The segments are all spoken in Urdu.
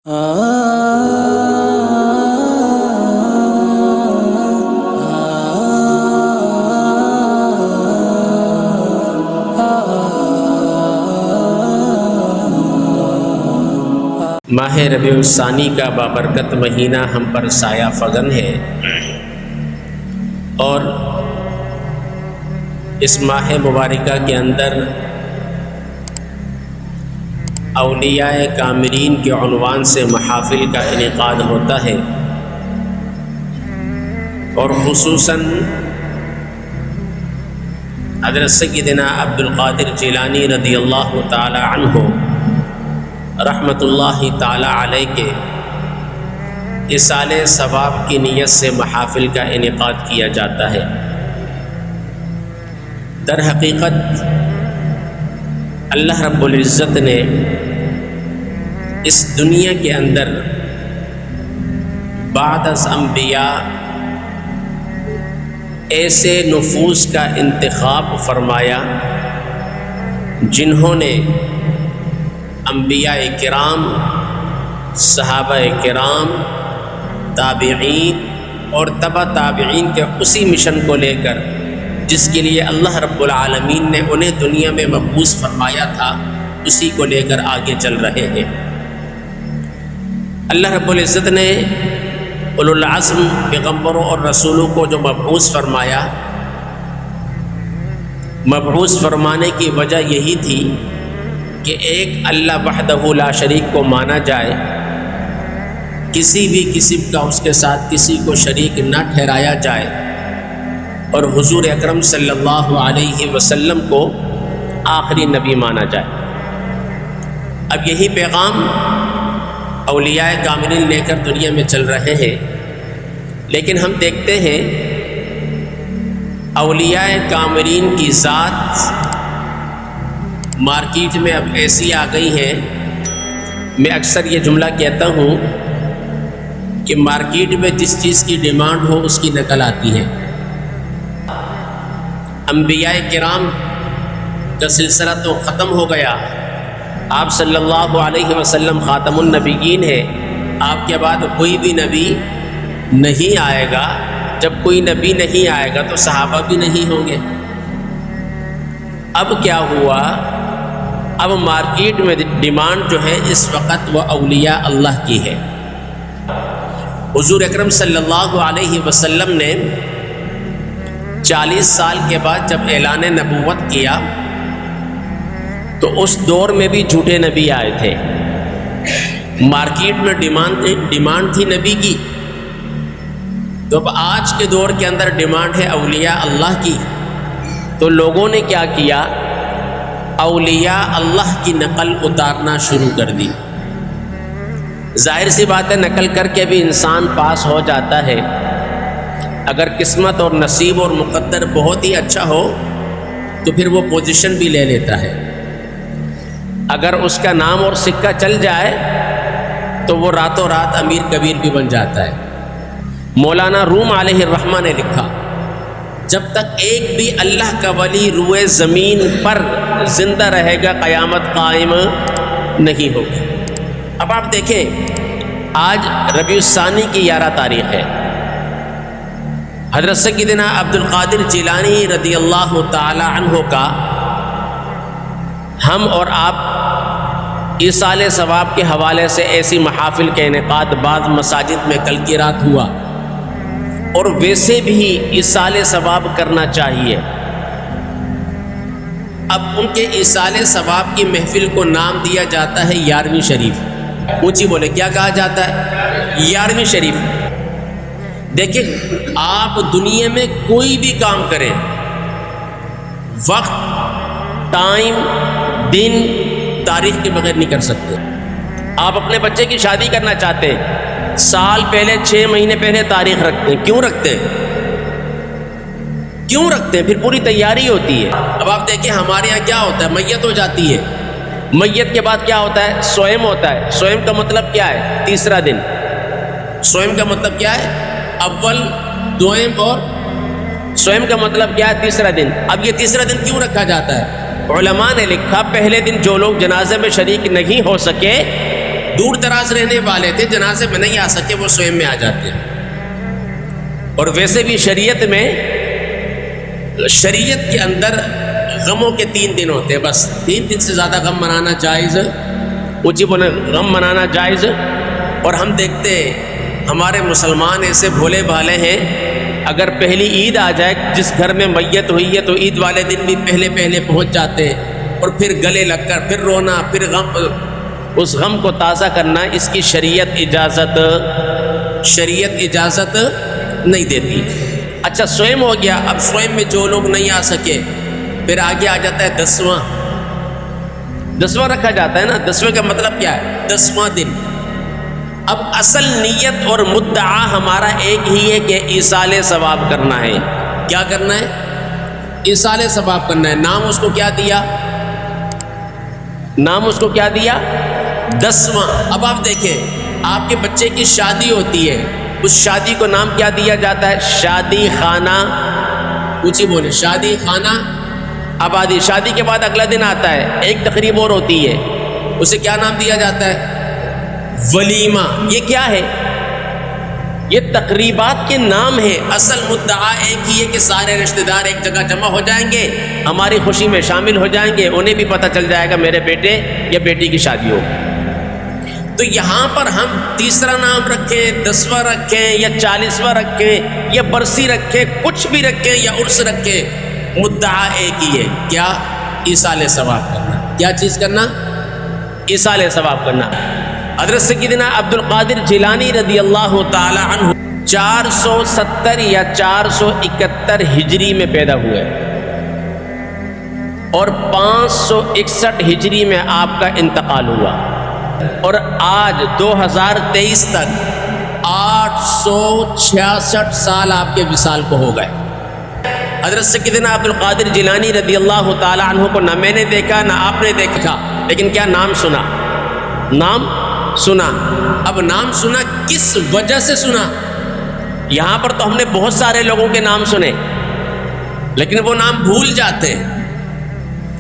ماہ ربیع الثانی کا بابرکت مہینہ ہم پر سایہ فگن ہے، اور اس ماہ مبارکہ کے اندر اولیاء کاملین کے عنوان سے محافل کا انعقاد ہوتا ہے، اور خصوصاً حضرت سیدنا عبد القادر جیلانی رضی اللہ تعالی عنہ رحمۃ اللہ تعالی علیہ کے ایصال ثواب کی نیت سے محافل کا انعقاد کیا جاتا ہے۔ در حقیقت اللہ رب العزت نے اس دنیا کے اندر بعد از انبیاء ایسے نفوس کا انتخاب فرمایا جنہوں نے انبیاء کرام، صحابہ کرام، تابعین اور تبع تابعین کے اسی مشن کو لے کر جس کے لیے اللہ رب العالمین نے انہیں دنیا میں مبعوث فرمایا تھا، اسی کو لے کر آگے چل رہے ہیں۔ اللہ رب العزت نے اولو العزم پیغمبروں اور رسولوں کو جو مبعوث فرمایا، مبعوث فرمانے کی وجہ یہی تھی کہ ایک اللہ وحدہ لا شریک کو مانا جائے، کسی بھی قسم کا اس کے ساتھ کسی کو شریک نہ ٹھہرایا جائے، اور حضور اکرم صلی اللہ علیہ وسلم کو آخری نبی مانا جائے۔ اب یہی پیغام اولیاء کاملین لے کر دنیا میں چل رہے ہیں، لیکن ہم دیکھتے ہیں اولیاء کاملین کی ذات مارکیٹ میں اب ایسی آ گئی ہے، میں اکثر یہ جملہ کہتا ہوں کہ مارکیٹ میں جس چیز کی ڈیمانڈ ہو اس کی نقل آتی ہے۔ انبیاء کرام کا سلسلہ تو ختم ہو گیا، آپ صلی اللہ علیہ وسلم خاتم النبیین ہے، آپ کے بعد کوئی بھی نبی نہیں آئے گا۔ جب کوئی نبی نہیں آئے گا تو صحابہ بھی نہیں ہوں گے۔ اب کیا ہوا؟ اب مارکیٹ میں ڈیمانڈ جو ہے اس وقت وہ اولیاء اللہ کی ہے۔ حضور اکرم صلی اللہ علیہ وسلم نے 40 سال کے بعد جب اعلان نبوت کیا تو اس دور میں بھی جھوٹے نبی آئے تھے، مارکیٹ میں ڈیمانڈ تھی نبی کی، تو اب آج کے دور کے اندر ڈیمانڈ ہے اولیاء اللہ کی۔ تو لوگوں نے کیا کیا؟ اولیاء اللہ کی نقل اتارنا شروع کر دی۔ ظاہر سی بات ہے، نقل کر کے بھی انسان پاس ہو جاتا ہے، اگر قسمت اور نصیب اور مقدر بہت ہی اچھا ہو تو پھر وہ پوزیشن بھی لے لیتا ہے۔ اگر اس کا نام اور سکہ چل جائے تو وہ راتوں رات امیر کبیر بھی بن جاتا ہے۔ مولانا روم علیہ الرحمہ نے لکھا، جب تک ایک بھی اللہ کا ولی روئے زمین پر زندہ رہے گا قیامت قائم نہیں ہوگی۔ اب آپ دیکھیں، آج ربیع الثانی کی 11 تاریخ ہے، حضرت سیدنا عبد القادر جیلانی رضی اللہ تعالی عنہ کا ہم اور آپ ایصال ثواب کے حوالے سے ایسی محافل کے انعقاد بعض مساجد میں کل کی رات ہوا، اور ویسے بھی ایصال ثواب کرنا چاہیے۔ اب ان کے ایصال ثواب کی محفل کو نام دیا جاتا ہے 11ویں شریف۔ اونچی بولے، کیا کہا جاتا ہے؟ 11ویں شریف۔ دیکھیں، آپ دنیا میں کوئی بھی کام کریں، وقت، ٹائم، دن، تاریخ کے بغیر نہیں کر سکتے۔ آپ اپنے بچے کی شادی کرنا چاہتے ہیں، سال پہلے 6 مہینے پہلے تاریخ رکھتے ہیں۔ کیوں رکھتے ہیں؟ کیوں رکھتے ہیں؟ پھر پوری تیاری ہوتی ہے۔ اب آپ دیکھیں ہمارے یہاں کیا ہوتا ہے، میت ہو جاتی ہے، میت کے بعد کیا ہوتا ہے؟ سوئم ہوتا ہے۔ سوئم کا مطلب کیا ہے؟ تیسرا دن۔ سوئم کا مطلب کیا ہے؟ اول، دوئم اور سوئم کا مطلب کیا ہے؟ تیسرا دن۔ اب یہ تیسرا دن کیوں رکھا جاتا ہے؟ علماء نے لکھا، پہلے دن جو لوگ جنازے میں شریک نہیں ہو سکے دور دراز رہنے والے تھے، جنازے میں نہیں آ سکے، وہ سویم میں آ جاتے ہیں۔ اور ویسے بھی شریعت کے اندر غموں کے 3 دن ہوتے ہیں، بس 3 دن سے زیادہ غم منانا جائز، اونچی بولے غم منانا جائز۔ اور ہم دیکھتے ہیں ہمارے مسلمان ایسے بھولے بھالے ہیں، اگر پہلی عید آ جائے، جس گھر میں میت ہوئی ہے تو عید والے دن بھی پہلے پہنچ جاتے ہیں، اور پھر گلے لگ کر پھر رونا، پھر غم، اس غم کو تازہ کرنا، اس کی شریعت اجازت نہیں دیتی۔ اچھا سویم ہو گیا، اب سویم میں جو لوگ نہیں آ سکے، پھر آگے آ جاتا ہے 10واں رکھا جاتا ہے نا۔ 10ویں کا مطلب کیا ہے؟ 10واں دن۔ اب اصل نیت اور مدعا ہمارا ایک ہی ہے کہ ایصال ثواب کرنا ہے۔ کیا کرنا ہے؟ ایصال ثواب کرنا ہے۔ نام اس کو کیا دیا؟ 10واں۔ اب آپ دیکھیں، آپ کے بچے کی شادی ہوتی ہے، اس شادی کو نام کیا دیا جاتا ہے؟ شادی خانہ، اونچی بولے، شادی خانہ آبادی۔ شادی کے بعد اگلا دن آتا ہے، ایک تقریب اور ہوتی ہے، اسے کیا نام دیا جاتا ہے؟ ولیمہ۔ یہ کیا ہے؟ یہ تقریبات کے نام ہے۔ اصل مدعا ایک ہی ہے کہ سارے رشتہ دار ایک جگہ جمع ہو جائیں گے، ہماری خوشی میں شامل ہو جائیں گے، انہیں بھی پتہ چل جائے گا میرے بیٹے یا بیٹی کی شادی ہو۔ تو یہاں پر ہم 3را نام رکھیں، 10واں رکھیں یا 40واں رکھیں یا برسی رکھیں، کچھ بھی رکھیں یا عرس رکھیں، مدعا ایک ہی ہے۔ کیا؟ ایصال ثواب کرنا۔ کیا چیز کرنا؟ ایصال ثواب کرنا۔ حضرت سیدنا عبد القادر جیلانی رضی اللہ تعالی عنہ 470 یا 471 ہجری میں پیدا ہوئے اور 561 ہجری میں آپ کا انتقال ہوا، اور آج 2023 تک 866 سال آپ کے وصال کو ہو گئے۔ حضرت سیدنا عبد القادر جیلانی رضی اللہ تعالی عنہ کو نہ میں نے دیکھا نہ آپ نے دیکھا، لیکن کیا نام سنا؟ اب نام سنا کس وجہ سے سنا؟ یہاں پر تو ہم نے بہت سارے لوگوں کے نام سنے، لیکن وہ نام بھول جاتے ہیں،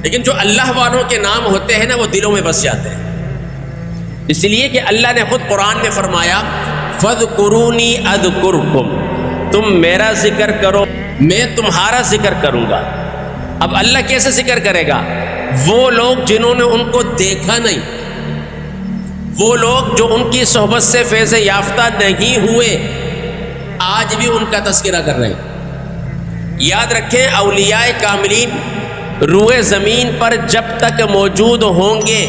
لیکن جو اللہ والوں کے نام ہوتے ہیں نا، وہ دلوں میں بس جاتے ہیں۔ اس لیے کہ اللہ نے خود قرآن میں فرمایا، فَاذْكُرُونِي أَذْكُرْكُمْ، تم میرا ذکر کرو میں تمہارا ذکر کروں گا۔ اب اللہ کیسے ذکر کرے گا؟ وہ لوگ جنہوں نے ان کو دیکھا نہیں، وہ لوگ جو ان کی صحبت سے فیض یافتہ نہیں ہوئے، آج بھی ان کا تذکرہ کر رہے ہیں۔ یاد رکھیں، اولیاء کاملین روئے زمین پر جب تک موجود ہوں گے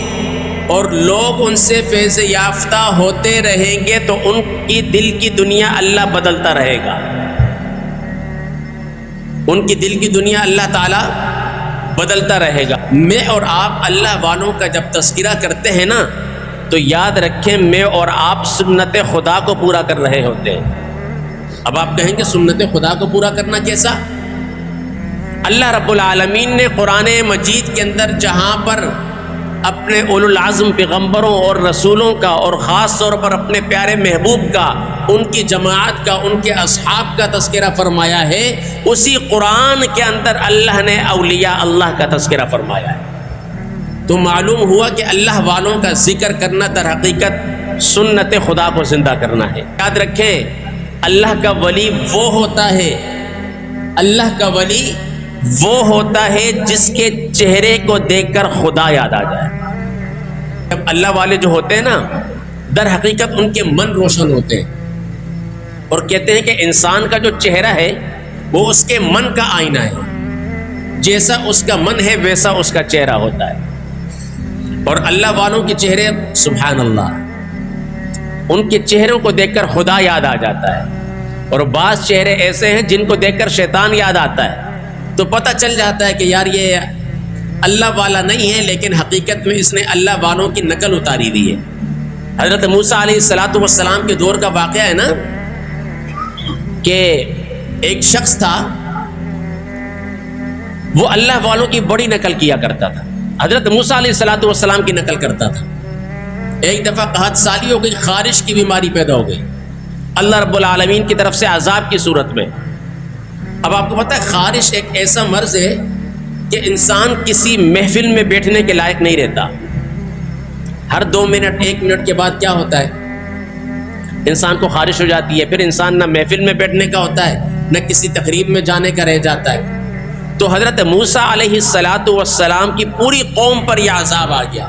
اور لوگ ان سے فیض یافتہ ہوتے رہیں گے تو ان کی دل کی دنیا اللہ بدلتا رہے گا، ان کی دل کی دنیا اللہ تعالیٰ بدلتا رہے گا۔ میں اور آپ اللہ والوں کا جب تذکرہ کرتے ہیں نا، تو یاد رکھیں میں اور آپ سنت خدا کو پورا کر رہے ہوتے ہیں۔ اب آپ کہیں گے سنت خدا کو پورا کرنا کیسا؟ اللہ رب العالمین نے قرآن مجید کے اندر جہاں پر اپنے اولو العزم پیغمبروں اور رسولوں کا، اور خاص طور پر اپنے پیارے محبوب کا، ان کی جماعت کا، ان کے اصحاب کا تذکرہ فرمایا ہے، اسی قرآن کے اندر اللہ نے اولیاء اللہ کا تذکرہ فرمایا ہے۔ تو معلوم ہوا کہ اللہ والوں کا ذکر کرنا در حقیقت سنت خدا کو زندہ کرنا ہے۔ یاد رکھیں، اللہ کا ولی وہ ہوتا ہے، اللہ کا ولی وہ ہوتا ہے جس کے چہرے کو دیکھ کر خدا یاد آ جائے۔ جب اللہ والے جو ہوتے ہیں نا، در حقیقت ان کے من روشن ہوتے ہیں، اور کہتے ہیں کہ انسان کا جو چہرہ ہے وہ اس کے من کا آئینہ ہے، جیسا اس کا من ہے ویسا اس کا چہرہ ہوتا ہے۔ اور اللہ والوں کے چہرے سبحان اللہ، ان کے چہروں کو دیکھ کر خدا یاد آ جاتا ہے، اور بعض چہرے ایسے ہیں جن کو دیکھ کر شیطان یاد آتا ہے، تو پتہ چل جاتا ہے کہ یار یہ اللہ والا نہیں ہے، لیکن حقیقت میں اس نے اللہ والوں کی نقل اتاری دی ہے۔ حضرت موسیٰ علیہ السلام کے دور کا واقعہ ہے نا، کہ ایک شخص تھا، وہ اللہ والوں کی بڑی نقل کیا کرتا تھا، حضرت موسیٰ علیہ السلام کی نقل کرتا تھا۔ ایک دفعہ قحط سالی ہو گئی، خارش کی بیماری پیدا ہو گئی اللہ رب العالمین کی طرف سے عذاب کی صورت میں۔ اب آپ کو پتہ ہے خارش ایک ایسا مرض ہے کہ انسان کسی محفل میں بیٹھنے کے لائق نہیں رہتا۔ ہر 2 منٹ 1 منٹ کے بعد کیا ہوتا ہے؟ انسان کو خارش ہو جاتی ہے، پھر انسان نہ محفل میں بیٹھنے کا ہوتا ہے نہ کسی تقریب میں جانے کا رہ جاتا ہے۔ تو حضرت موسیٰ علیہ السلام کی پوری قوم پر یہ عذاب آ گیا۔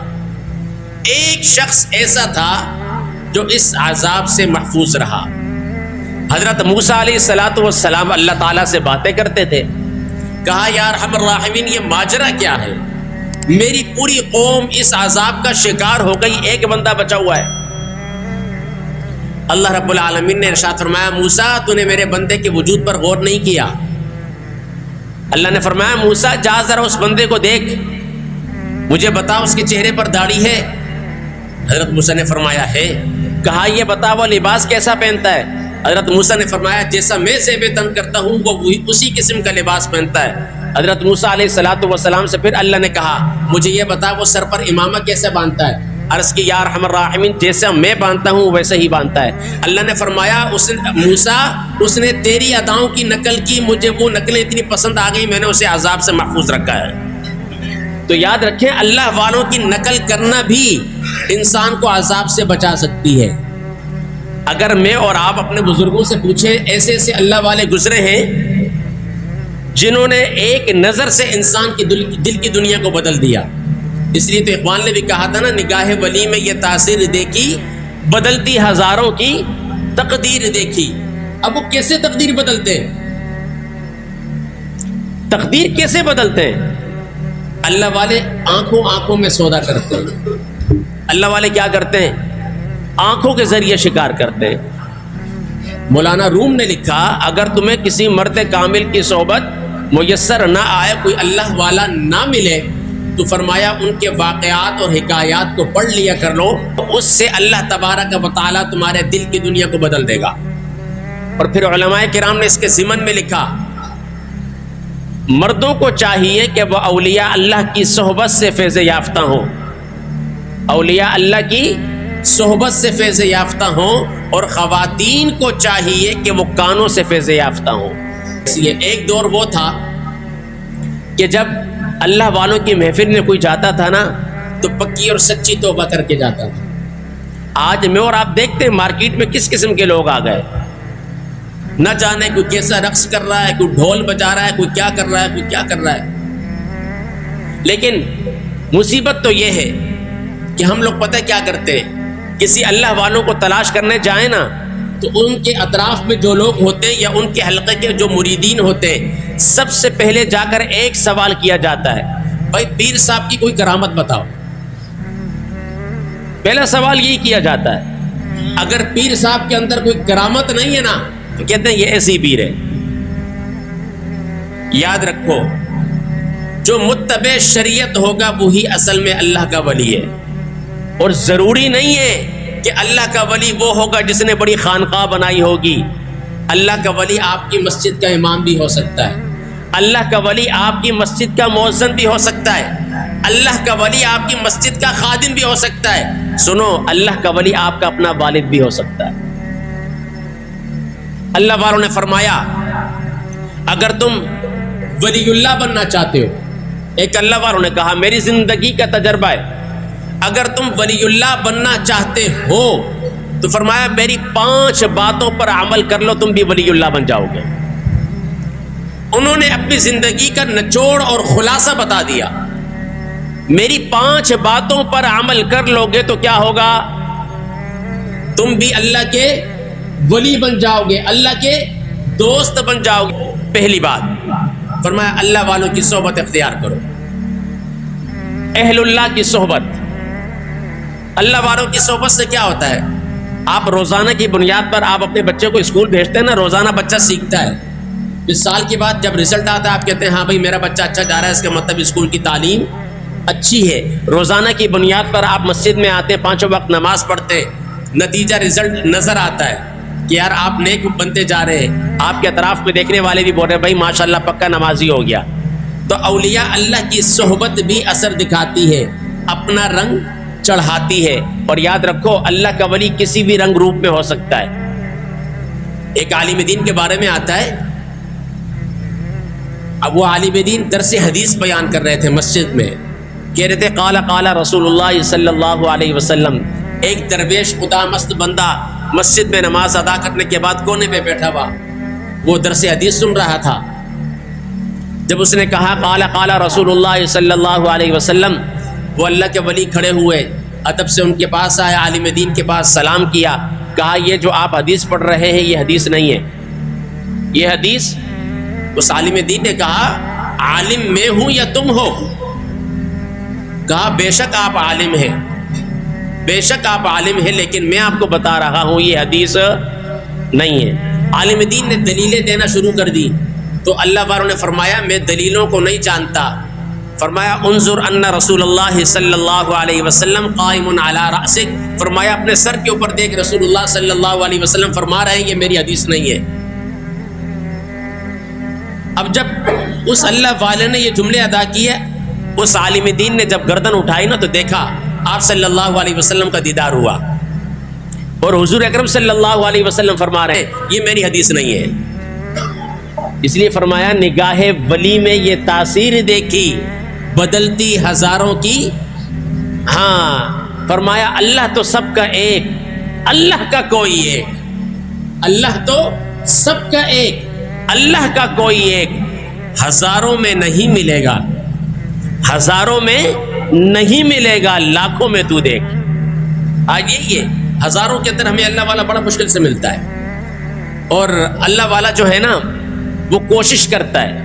ایک شخص ایسا تھا جو اس عذاب سے محفوظ رہا۔ حضرت موسیٰ علیہ السلام اللہ تعالیٰ سے باتیں کرتے تھے، کہا یا ارحم الراحمین یہ ماجرا کیا ہے؟ میری پوری قوم اس عذاب کا شکار ہو گئی، ایک بندہ بچا ہوا ہے۔ اللہ رب العالمین نے ارشاد فرمایا موسیٰ تو نے میرے بندے کے وجود پر غور نہیں کیا۔ اللہ نے فرمایا موسیٰ جا ذرا اس بندے کو دیکھ، مجھے بتا اس کے چہرے پر داڑھی ہے؟ حضرت موسیٰ نے فرمایا ہے۔ کہا یہ بتا وہ لباس کیسا پہنتا ہے؟ حضرت موسیٰ نے فرمایا جیسا میں زیب تن کرتا ہوں وہ اسی قسم کا لباس پہنتا ہے۔ حضرت موسیٰ علیہ السلام سے پھر اللہ نے کہا مجھے یہ بتا وہ سر پر امامہ کیسے باندھتا ہے؟ عرض کی یا ارحم الراحمین جیسا میں باندھتا ہوں ویسے ہی باندھتا ہے۔ اللہ نے فرمایا موسیٰ اس نے تیری اداؤں کی نقل کی، مجھے وہ نقلیں اتنی پسند آ گئی میں نے اسے عذاب سے محفوظ رکھا ہے۔ تو یاد رکھیں اللہ والوں کی نقل کرنا بھی انسان کو عذاب سے بچا سکتی ہے۔ اگر میں اور آپ اپنے بزرگوں سے پوچھیں ایسے ایسے اللہ والے گزرے ہیں جنہوں نے ایک نظر سے انسان کی دل کی دنیا کو بدل دیا۔ اس لیے تو اقبال نے بھی کہا تھا نا نگاہ ولی میں یہ تاثیر دیکھی بدلتی ہزاروں کی تقدیر دیکھی۔ اب وہ کیسے تقدیر بدلتے ہیں؟ تقدیر کیسے بدلتے ہیں؟ اللہ والے آنکھوں میں سودا کرتے ہیں۔ اللہ والے کیا کرتے ہیں؟ آنکھوں کے ذریعے شکار کرتے ہیں۔ مولانا روم نے لکھا اگر تمہیں کسی مرد کامل کی صحبت میسر نہ آئے، کوئی اللہ والا نہ ملے تو فرمایا ان کے واقعات اور حکایات کو پڑھ لیا کر لو، تو اس سے اللہ تبارک و تعالیٰ تمہارے دل کی دنیا کو بدل دے گا۔ اور پھر علماء کرام نے اس کے ضمن میں لکھا مردوں کو چاہیے کہ وہ اولیاء اللہ کی صحبت سے فیض یافتہ ہوں، اولیاء اللہ کی صحبت سے فیض یافتہ ہوں، اور خواتین کو چاہیے کہ وہ کانوں سے فیض یافتہ ہوں۔ اس لیے ایک دور وہ تھا کہ جب اللہ والوں کی محفل میں کوئی جاتا تھا نا تو پکی اور سچی توبہ کر کے جاتا تھا۔ آج میں اور آپ دیکھتے ہیں مارکیٹ میں کس قسم کے لوگ آ گئے، نہ جانے کوئی کیسا رقص کر رہا ہے، کوئی ڈھول بجا رہا ہے، کوئی کیا کر رہا ہے، کوئی کیا کر رہا ہے۔ لیکن مصیبت تو یہ ہے کہ ہم لوگ پتہ کیا کرتے ہیں، کسی اللہ والوں کو تلاش کرنے جائیں نا تو ان کے اطراف میں جو لوگ ہوتے ہیں یا ان کے حلقے کے جو مریدین ہوتے ہیں سب سے پہلے جا کر ایک سوال کیا جاتا ہے، بھائی پیر صاحب کی کوئی کرامت بتاؤ۔ پہلا سوال یہی کیا جاتا ہے۔ اگر پیر صاحب کے اندر کوئی کرامت نہیں ہے نا تو کہتے ہیں یہ ایسی پیر ہے۔ یاد رکھو جو متبع شریعت ہوگا وہی اصل میں اللہ کا ولی ہے، اور ضروری نہیں ہے کہ اللہ کا ولی وہ ہوگا جس نے بڑی خانقاہ بنائی ہوگی۔ اللہ کا ولی آپ کی مسجد کا امام بھی ہو سکتا ہے، اللہ کا ولی آپ کی مسجد کا مؤذن بھی ہو سکتا ہے، اللہ کا ولی آپ کی مسجد کا خادم بھی ہو سکتا ہے۔ سنو اللہ کا ولی آپ کا اپنا والد بھی ہو سکتا ہے۔ اللہ والوں نے فرمایا اگر تم ولی اللہ بننا چاہتے ہو، ایک اللہ والوں نے کہا میری زندگی کا تجربہ ہے، اگر تم ولی اللہ بننا چاہتے ہو تو فرمایا میری 5 باتوں پر عمل کر لو تم بھی ولی اللہ بن جاؤ گے۔ انہوں نے اپنی زندگی کا نچوڑ اور خلاصہ بتا دیا، میری 5 باتوں پر عمل کر لو گے تو کیا ہوگا، تم بھی اللہ کے ولی بن جاؤ گے، اللہ کے دوست بن جاؤ گے۔ پہلی بات فرمایا اللہ والوں کی صحبت اختیار کرو، اہل اللہ کی صحبت۔ اللہ والوں کی صحبت سے کیا ہوتا ہے، آپ روزانہ کی بنیاد پر آپ اپنے بچے کو اسکول بھیجتے ہیں نا، روزانہ بچہ سیکھتا ہے۔ اس سال کے بعد جب رزلٹ آتا ہے آپ کہتے ہیں ہاں بھائی میرا بچہ اچھا جا رہا ہے، اس کا مطلب اسکول کی تعلیم اچھی ہے۔ روزانہ کی بنیاد پر آپ مسجد میں آتے ہیں، 5 وقت نماز پڑھتے، نتیجہ رزلٹ نظر آتا ہے کہ یار آپ نیک بنتے جا رہے ہیں، آپ کے اطراف میں دیکھنے والے بھی بول رہے ہیں بھائی ماشاءاللہ پکا نمازی ہو گیا۔ تو اولیاء اللہ کی صحبت بھی اثر دکھاتی ہے، اپنا رنگ چڑھاتی ہے۔ اور یاد رکھو اللہ کا ولی کسی بھی رنگ روپ میں ہو سکتا ہے۔ ایک عالم دین کے بارے میں آتا ہے، اب وہ عالم دین درس حدیث بیان کر رہے تھے مسجد میں، کہہ رہے تھے قال قال رسول اللہ صلی اللہ علیہ وسلم. ایک درویش خدا مست بندہ مسجد میں نماز ادا کرنے کے بعد کونے پہ بیٹھا ہوا، وہ درس حدیث سن رہا تھا. جب اس نے کہا قال قال رسول اللہ صلی اللہ علیہ وسلم، وہ اللہ کے ولی کھڑے ہوئے، ادب سے ان کے پاس آئے، عالم دین کے پاس سلام کیا، کہا یہ جو آپ حدیث پڑھ رہے ہیں یہ حدیث نہیں ہے، یہ حدیث. اس عالم دین نے کہا عالم میں ہوں یا تم ہو؟ کہا بے شک آپ عالم ہیں، بے شک آپ عالم ہیں، لیکن میں آپ کو بتا رہا ہوں یہ حدیث نہیں ہے. عالم دین نے دلیلیں دینا شروع کر دی تو اللہ والوں نے فرمایا میں دلیلوں کو نہیں جانتا. فرمایا انظر ان رسول اللہ صلی اللہ علیہ وسلم قائم علی رأسک، فرمایا اپنے سر کے اوپر دیکھ، رسول اللہ صلی اللہ علیہ وسلم فرما رہے ہیں یہ میری حدیث نہیں ہے. اب جب اس اللہ والے نے یہ جملے ادا کیے، اس عالم دین نے جب گردن اٹھائی نا تو دیکھا آپ صلی اللہ علیہ وسلم کا دیدار ہوا اور حضور اکرم صلی اللہ علیہ وسلم فرما رہے ہیں یہ میری حدیث نہیں ہے. اس لیے فرمایا نگاہ ولی میں یہ تاثیر دیکھی بدلتی ہزاروں کی. ہاں فرمایا اللہ تو سب کا ایک، اللہ کا کوئی ایک، اللہ تو سب کا ایک، اللہ کا کوئی ایک، ہزاروں میں نہیں ملے گا، ہزاروں میں نہیں ملے گا، لاکھوں میں تو دیکھ. آج یہی ہے، ہزاروں کے اندر ہمیں اللہ والا بڑا مشکل سے ملتا ہے، اور اللہ والا جو ہے نا وہ کوشش کرتا ہے.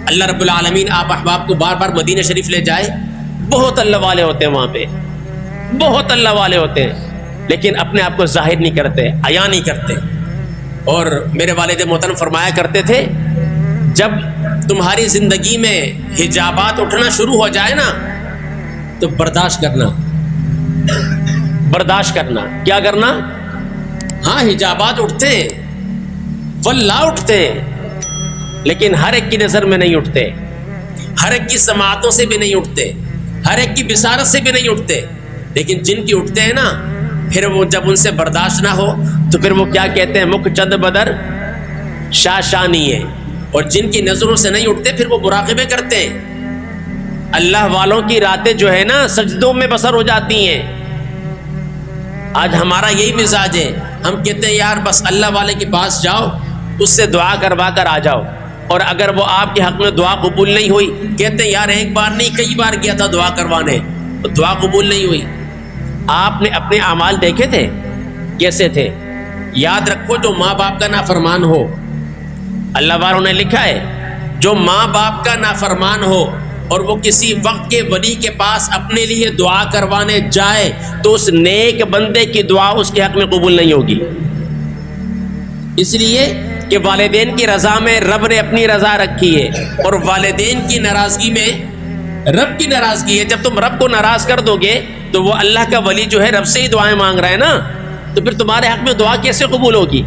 اللہ رب العالمین آپ احباب کو بار بار مدینہ شریف لے جائے، بہت اللہ والے ہوتے ہیں وہاں پہ، بہت اللہ والے ہوتے ہیں، لیکن اپنے آپ کو ظاہر نہیں کرتے، عیاں نہیں کرتے. اور میرے والد محترم فرمایا کرتے تھے جب تمہاری زندگی میں حجابات اٹھنا شروع ہو جائے نا تو برداشت کرنا، برداشت کرنا. کیا کرنا؟ ہاں حجابات اٹھتے ہیں، واللہ اٹھتے ہیں، لیکن ہر ایک کی نظر میں نہیں اٹھتے، ہر ایک کی سماعتوں سے بھی نہیں اٹھتے، ہر ایک کی بصارت سے بھی نہیں اٹھتے. لیکن جن کی اٹھتے ہیں نا پھر وہ جب ان سے برداشت نہ ہو تو پھر وہ کیا کہتے ہیں مکھ چند بدر شاشانی ہے. اور جن کی نظروں سے نہیں اٹھتے پھر وہ مراقبے کرتے ہیں. اللہ والوں کی راتیں جو ہے نا سجدوں میں بسر ہو جاتی ہیں. آج ہمارا یہی مزاج ہے، ہم کہتے ہیں یار بس اللہ والے کے پاس جاؤ، اس سے دعا کروا کر آ جاؤ، اور اگر وہ آپ کے حق میں دعا قبول نہیں ہوئی کہتے ہیں یار ایک بار نہیں کئی بار گیا تھا دعا کروانے، دعا قبول نہیں ہوئی. آپ نے اپنے اعمال دیکھے تھے کیسے تھے؟ یاد رکھو جو ماں باپ کا نافرمان ہو، اللہ والوں نے لکھا ہے جو ماں باپ کا نافرمان ہو اور وہ کسی وقت کے ولی کے پاس اپنے لیے دعا کروانے جائے تو اس نیک بندے کی دعا اس کے حق میں قبول نہیں ہوگی. اس لیے کہ والدین کی رضا میں رب نے اپنی رضا رکھی ہے، اور والدین کی ناراضگی میں رب کی ناراضگی ہے. جب تم رب کو ناراض کر دو گے تو وہ اللہ کا ولی جو ہے رب سے ہی دعائیں مانگ رہا ہے نا، تو پھر تمہارے حق میں دعا کیسے قبول ہوگی؟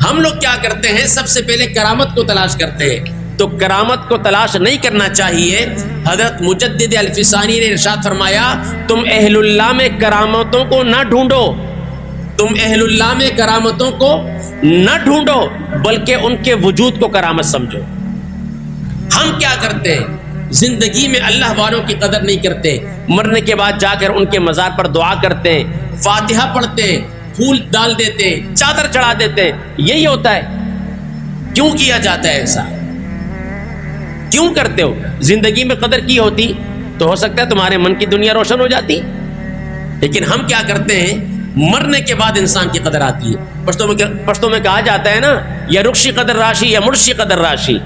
ہم لوگ کیا کرتے ہیں؟ سب سے پہلے کرامت کو تلاش کرتے ہیں. تو کرامت کو تلاش نہیں کرنا چاہیے. حضرت مجدد الفسانی نے ارشاد فرمایا تم اہل اللہ میں کرامتوں کو نہ ڈھونڈو، تم اہل اللہ میں کرامتوں کو نہ ڈھونڈو بلکہ ان کے وجود کو کرامت سمجھو. ہم کیا کرتے ہیں؟ زندگی میں اللہ والوں کی قدر نہیں کرتے، مرنے کے بعد جا کر ان کے مزار پر دعا کرتے ہیں، فاتحہ پڑھتے ہیں، پھول ڈال دیتے ہیں، چادر چڑھا دیتے ہیں. یہی ہوتا ہے. کیوں کیا جاتا ہے ایسا؟ کیوں کرتے ہو؟ زندگی میں قدر کی ہوتی تو ہو سکتا ہے تمہارے من کی دنیا روشن ہو جاتی. لیکن ہم کیا کرتے ہیں؟ مرنے کے بعد انسان کی قدر آتی ہے. پشتوں میں کہا جاتا ہے نا یا رخشی قدر راشی یا مرشی قدر راشی.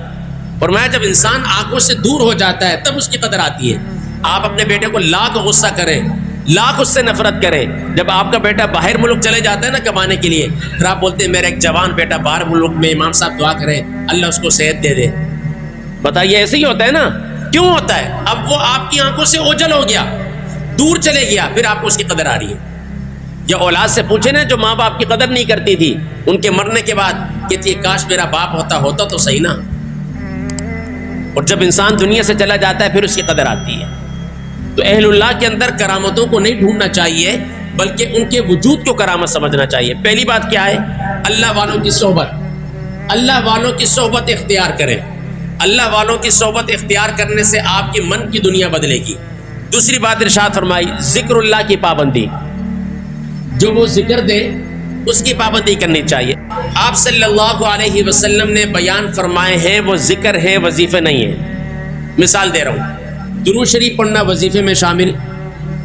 اور میں جب انسان آنکھوں سے دور ہو جاتا ہے تب اس کی قدر آتی ہے. آپ اپنے بیٹے کو لاکھ غصہ کریں، لاکھ اس سے نفرت کریں، جب آپ کا بیٹا باہر ملک چلے جاتا ہے نا کمانے کے لیے، پھر آپ بولتے ہیں میرا ایک جوان بیٹا باہر ملک میں، امام صاحب دعا کریں اللہ اس کو صحت دے دے. بتائیے ایسے ہی ہوتا ہے نا؟ کیوں ہوتا ہے؟ اب وہ آپ کی آنکھوں سے اوجھل ہو گیا، دور چلے گیا، پھر آپ کو اس کی قدر آ رہی ہے. یا اولاد سے پوچھے نا جو ماں باپ کی قدر نہیں کرتی تھی، ان کے مرنے کے بعد کہتی ہے کاش میرا باپ ہوتا تو صحیح نا. اور جب انسان دنیا سے چلا جاتا ہے پھر اس کی قدر آتی ہے. تو اہل اللہ کے اندر کرامتوں کو نہیں ڈھونڈنا چاہیے بلکہ ان کے وجود کو کرامت سمجھنا چاہیے. پہلی بات کیا ہے؟ اللہ والوں کی صحبت، اللہ والوں کی صحبت اختیار کریں. اللہ والوں کی صحبت اختیار کرنے سے آپ کی من کی دنیا بدلے گی۔ دوسری بات ارشاد فرمائی ذکر اللہ کی پابندی، جو وہ ذکر دے اس کی پابندی کرنی چاہیے۔ آپ صلی اللہ علیہ وسلم نے بیان فرمائے ہیں وہ ذکر ہے، وظیفے نہیں ہیں۔ مثال دے رہا ہوں، درود شریف پڑھنا وظیفے میں شامل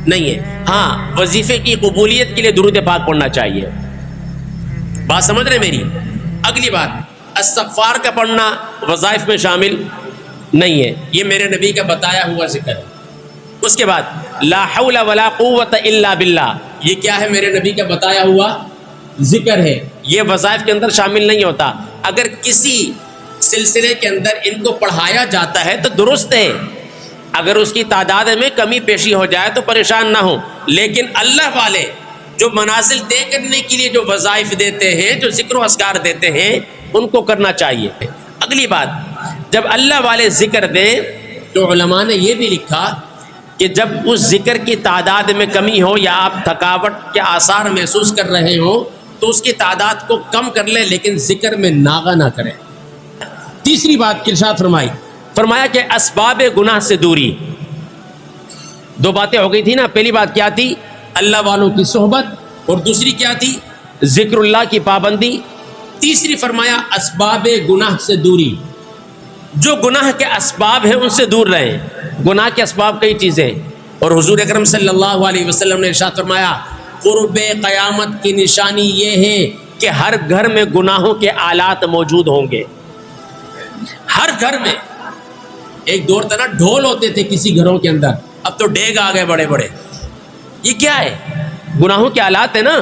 نہیں ہے، ہاں وظیفے کی قبولیت کے لیے درود پاک پڑھنا چاہیے۔ بات سمجھ رہے میری؟ اگلی بات، استغفار کا پڑھنا وظائف میں شامل نہیں ہے، یہ میرے نبی کا بتایا ہوا ذکر ہے۔ اس کے بعد لا حول ولا قوت الا باللہ، یہ کیا ہے؟ میرے نبی کا بتایا ہوا ذکر ہے، یہ وظائف کے اندر شامل نہیں ہوتا۔ اگر کسی سلسلے کے اندر ان کو پڑھایا جاتا ہے تو درست ہے، اگر اس کی تعداد میں کمی پیشی ہو جائے تو پریشان نہ ہو، لیکن اللہ والے جو منازل طے کرنے کے لیے جو وظائف دیتے ہیں، جو ذکر و اذکار دیتے ہیں، ان کو کرنا چاہیے۔ اگلی بات، جب اللہ والے ذکر دیں تو علماء نے یہ بھی لکھا کہ جب اس ذکر کی تعداد میں کمی ہو یا آپ تھکاوٹ کے آثار محسوس کر رہے ہو تو اس کی تعداد کو کم کر لیں، لیکن ذکر میں ناغہ نہ کریں۔ تیسری بات ارشاد فرمایا کہ اسباب گناہ سے دوری۔ دو باتیں ہو گئی تھی نا، پہلی بات کیا تھی؟ اللہ والوں کی صحبت، اور دوسری کیا تھی؟ ذکر اللہ کی پابندی۔ تیسری فرمایا اسباب گناہ سے دوری، جو گناہ کے اسباب ہیں ان سے دور رہیں۔ گناہ کے اسباب کئی چیزیں، اور حضور اکرم صلی اللہ علیہ وسلم نے ارشاد فرمایا قرب قیامت کی نشانی یہ ہے کہ ہر گھر میں گناہوں کے آلات موجود ہوں گے۔ ہر گھر میں، ایک دور تھا نا ڈھول ہوتے تھے کسی گھروں کے اندر، اب تو ڈیگ آ گئے بڑے بڑے۔ یہ کیا ہے؟ گناہوں کے آلات ہیں نا۔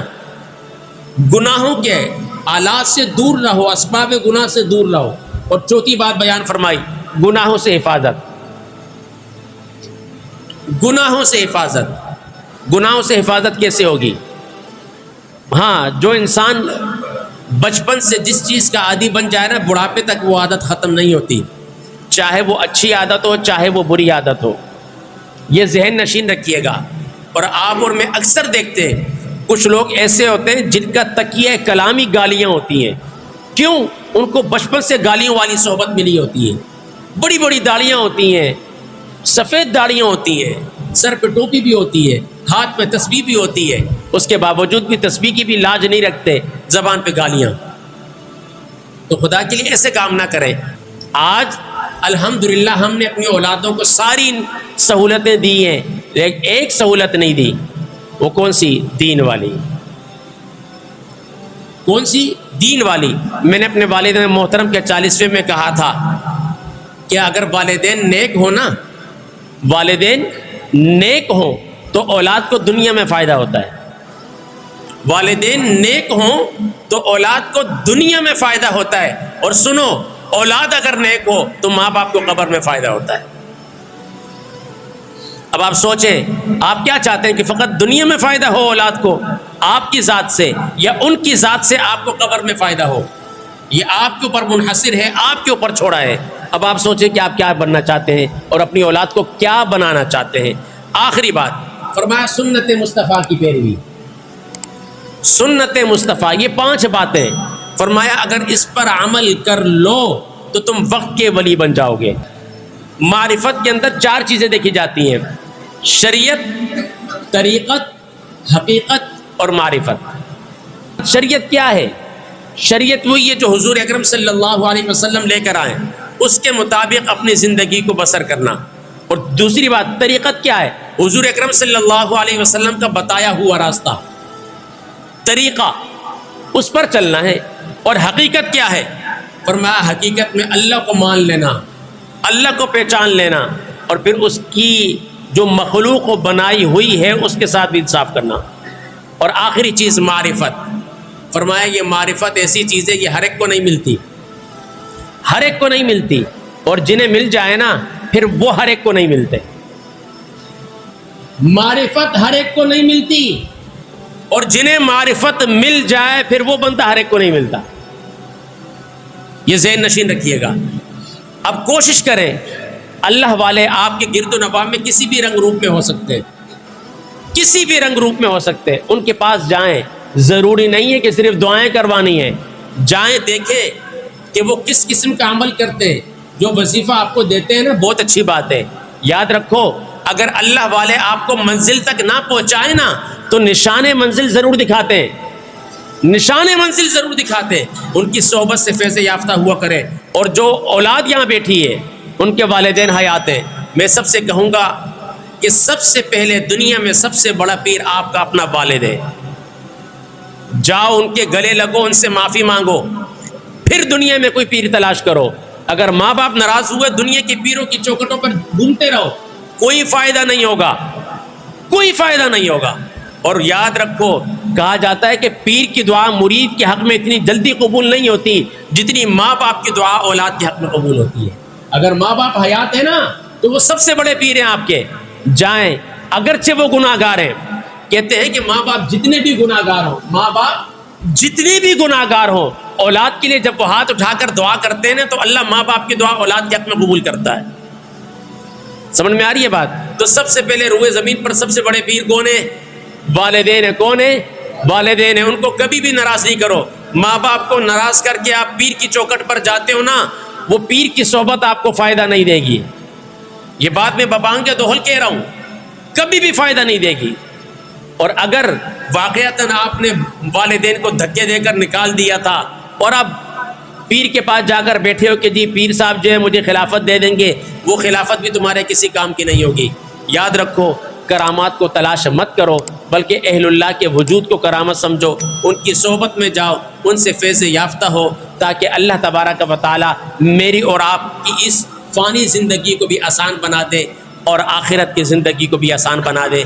گناہوں کے آلات سے دور رہو، اسباب گناہ سے دور رہو۔ اور چوتھی بات بیان فرمائی گناہوں سے حفاظت۔ گناہوں سے حفاظت، گناہوں سے حفاظت کیسے ہوگی؟ ہاں، جو انسان بچپن سے جس چیز کا عادی بن جائے نا، بڑھاپے تک وہ عادت ختم نہیں ہوتی، چاہے وہ اچھی عادت ہو چاہے وہ بری عادت ہو۔ یہ ذہن نشین رکھیے گا۔ اور آپ اور میں اکثر دیکھتے ہیں کچھ لوگ ایسے ہوتے ہیں جن کا تکیہ کلامی گالیاں ہوتی ہیں۔ کیوں؟ ان کو بچپن سے گالیوں والی صحبت ملی ہوتی ہے۔ بڑی بڑی داڑیاں ہوتی ہیں، سفید داڑیاں ہوتی ہیں، سر پہ ٹوپی بھی ہوتی ہے، ہاتھ میں تسبیح بھی ہوتی ہے، اس کے باوجود بھی تسبیح کی بھی لاج نہیں رکھتے، زبان پہ گالیاں۔ تو خدا کے لیے ایسے کام نہ کریں۔ آج الحمدللہ ہم نے اپنی اولادوں کو ساری سہولتیں دی ہیں، لیکن ایک سہولت نہیں دی، وہ کون سی؟ دین والی۔ کون سی؟ دین والی۔ میں نے اپنے والدین محترم کے 40ویں میں کہا تھا کہ اگر والدین نیک ہو نا، والدین نیک ہوں تو اولاد کو دنیا میں فائدہ ہوتا ہے۔ والدین نیک ہوں تو اولاد کو دنیا میں فائدہ ہوتا ہے، اور سنو، اولاد اگر نیک ہو تو ماں باپ کو قبر میں فائدہ ہوتا ہے۔ اب آپ سوچیں، آپ کیا چاہتے ہیں کہ فقط دنیا میں فائدہ ہو اولاد کو آپ کی ذات سے، یا ان کی ذات سے آپ کو قبر میں فائدہ ہو؟ یہ آپ کے اوپر منحصر ہے، آپ کے اوپر چھوڑا ہے۔ اب آپ سوچیں کہ آپ کیا بننا چاہتے ہیں اور اپنی اولاد کو کیا بنانا چاہتے ہیں۔ آخری بات فرمایا سنت مصطفیٰ کی پیروی۔ سنت مصطفیٰ، یہ 5 باتیں فرمایا اگر اس پر عمل کر لو تو تم وقت کے ولی بن جاؤ گے۔ معرفت کے اندر 4 چیزیں دیکھی جاتی ہیں: شریعت، طریقت، حقیقت اور معرفت۔ شریعت کیا ہے؟ شریعت وہی ہے جو حضور اکرم صلی اللہ علیہ وسلم لے کر آئے، اس کے مطابق اپنی زندگی کو بسر کرنا۔ اور دوسری بات طریقت کیا ہے؟ حضور اکرم صلی اللہ علیہ وسلم کا بتایا ہوا راستہ، طریقہ، اس پر چلنا ہے۔ اور حقیقت کیا ہے؟ فرمایا حقیقت میں اللہ کو مان لینا، اللہ کو پہچان لینا، اور پھر اس کی جو مخلوق و بنائی ہوئی ہے اس کے ساتھ بھی انصاف کرنا۔ اور آخری چیز معرفت۔ فرمایا یہ معرفت ایسی چیز ہے، یہ ہر ایک کو نہیں ملتی، ہر ایک کو نہیں ملتی، اور جنہیں مل جائے نا پھر وہ ہر ایک کو نہیں ملتے۔ معرفت ہر ایک کو نہیں ملتی، اور جنہیں معرفت مل جائے پھر وہ بندہ ہر ایک کو نہیں ملتا۔ یہ ذہن نشین رکھیے گا۔ اب کوشش کریں، اللہ والے آپ کے گرد و نواح میں کسی بھی رنگ روپ میں ہو سکتے ہیں، کسی بھی رنگ روپ میں ہو سکتے ہیں، ان کے پاس جائیں۔ ضروری نہیں ہے کہ صرف دعائیں کروانی ہیں، جائیں دیکھیں کہ وہ کس قسم کا عمل کرتے ہیں، جو وظیفہ آپ کو دیتے ہیں نا بہت اچھی بات ہے. یاد رکھو اگر اللہ والے آپ کو منزل تک نہ پہنچائے نا تو نشان منزل ضرور دکھاتے ہیں, نشان منزل ضرور دکھاتے ہیں. ان کی صحبت سے فیض یافتہ ہوا کرے. اور جو اولاد یہاں بیٹھی ہے ان کے والدین حیات ہیں, میں سب سے کہوں گا کہ سب سے پہلے دنیا میں سب سے بڑا پیر آپ کا اپنا والد ہے. جاؤ ان کے گلے لگو, ان سے معافی مانگو, پھر دنیا میں کوئی پیر تلاش کرو. اگر ماں باپ ناراض ہوئے دنیا کے پیروں کی چوکھٹوں پر گھومتے رہو, کوئی فائدہ نہیں ہوگا, کوئی فائدہ نہیں ہوگا. اور یاد رکھو کہا جاتا ہے کہ پیر کی دعا مرید کے حق میں اتنی جلدی قبول نہیں ہوتی جتنی ماں باپ کی دعا اولاد کے حق میں قبول ہوتی ہے. اگر ماں باپ حیات ہیں نا تو وہ سب سے بڑے پیر ہیں آپ کے. جائیں اگرچہ وہ گناہ گار ہیں. کہتے ہیں کہ ماں باپ جتنے بھی گناہ گار ہوں, ماں باپ جتنے بھی گناہ گار ہوں, اولاد کے لیے جب وہ ہاتھ اٹھا کر دعا کرتے ہیں نا تو اللہ ماں باپ کی دعا اولاد کے حق میں قبول کرتا ہے. سمجھ میں آ رہی ہے بات؟ تو سب سے پہلے روئے زمین پر سب سے بڑے پیر کون ہیں؟ والدین ہیں. کون ہیں؟ والدین ہیں. ان کو کبھی بھی ناراض نہیں کرو. ماں باپ کو ناراض کر کے آپ پیر کی چوکھٹ پر جاتے ہو نا, وہ پیر کی صحبت آپ کو فائدہ نہیں دے گی. یہ بات میں ببانگ کے دوہل کہہ رہا ہوں, کبھی بھی فائدہ نہیں دے گی. اور اگر واقعتاً آپ نے والدین کو دھکے دے کر نکال دیا تھا اور اب پیر کے پاس جا کر بیٹھے ہو کہ جی پیر صاحب جو ہے مجھے خلافت دے دیں گے, وہ خلافت بھی تمہارے کسی کام کی نہیں ہوگی. یاد رکھو کرامات کو تلاش مت کرو بلکہ اہل اللہ کے وجود کو کرامت سمجھو, ان کی صحبت میں جاؤ, ان سے فیض یافتہ ہو تاکہ اللہ تبارک و تعالی میری اور آپ کی اس فانی زندگی کو بھی آسان بنا دے اور آخرت کی زندگی کو بھی آسان بنا دے.